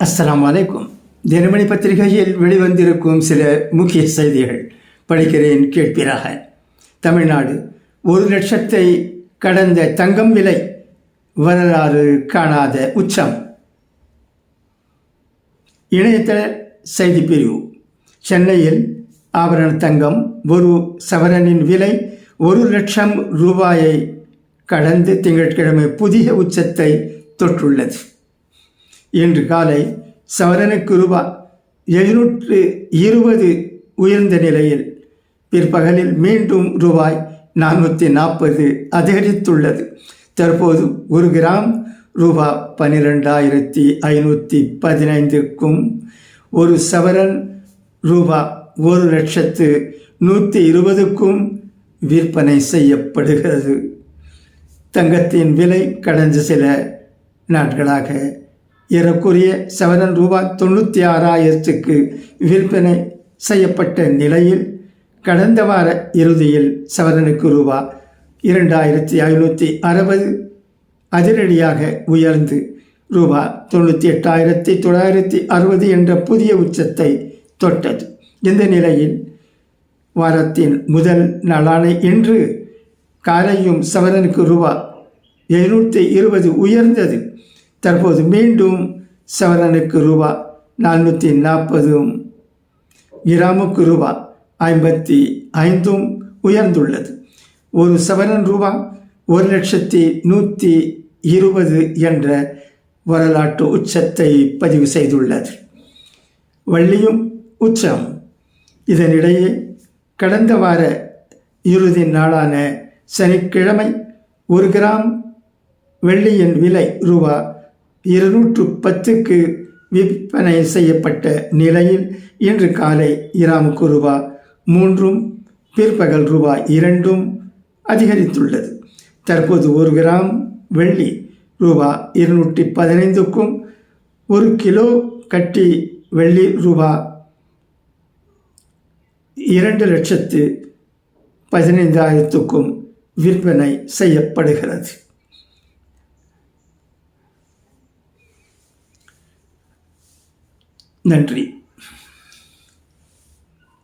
அஸ்ஸலாமு அலைக்கும். தினமணி பத்திரிகையில் வெளிவந்திருக்கும் சில முக்கிய செய்திகள் படிக்கிறேன், கேட்பீராக. தமிழ்நாடு 1,00,000 கடந்த தங்கம் விலை, வரலாறு காணாத உச்சம். இணையதள செய்தி பிரிவு. சென்னையில் ஆபரண தங்கம் ஒரு சவரனின் விலை 1,00,000 ரூபாயை கடந்து திங்கட்கிழமை புதிய உச்சத்தை தொற்றுள்ளது. இன்று காலை சவரனுக்கு ரூபாய் 720 உயர்ந்த நிலையில் பிற்பகலில் மீண்டும் ரூபாய் 440 அதிகரித்துள்ளது. தற்போது 1 கிராம் ரூபாய் 12,515க்கும் ஒரு சவரன் ரூபாய் 1,120க்கும் விற்பனை செய்யப்படுகிறது. தங்கத்தின் விலை கடந்த சில நாட்களாக ஏறக்குறைய சவரன் ரூபாய் 96,000க்கு விற்பனை செய்யப்பட்ட நிலையில் கடந்த வார இறுதியில் சவரனுக்கு ரூபாய் 2,560 அதிரடியாக உயர்ந்து ரூபாய் 98,960 என்ற புதிய உச்சத்தை தொட்டது. இந்த நிலையில் வாரத்தின் முதல் நாளான இன்று காலையும் சவரனுக்கு ரூபாய் 720 உயர்ந்தது. தற்போது மீண்டும் சவரனுக்கு ரூபாய் 440, கிராமுக்கு ரூபாய் 55 உயர்ந்துள்ளது. ஒரு சவரன் ரூபாய் 1,120 என்ற வரலாற்று உச்சத்தை பதிவு செய்துள்ளது. வெள்ளியும் உச்சம். இதனிடையே கடந்த வார இறுதி நாளான சனிக்கிழமை 1 கிராம் வெள்ளியின் விலை ரூபாய் 210க்கு விற்பனை செய்யப்பட்ட நிலையில் இன்று காலை கிராமுக்கு ரூபாய் 3ம் பிற்பகல் ரூபாய் 2ம் அதிகரித்துள்ளது. தற்போது 1 கிராம் வெள்ளி ரூபாய் 215க்கும் 1 கிலோ கட்டி வெள்ளி ரூபாய் 2,15,000க்கும் விற்பனை செய்யப்படுகிறது. நன்றி.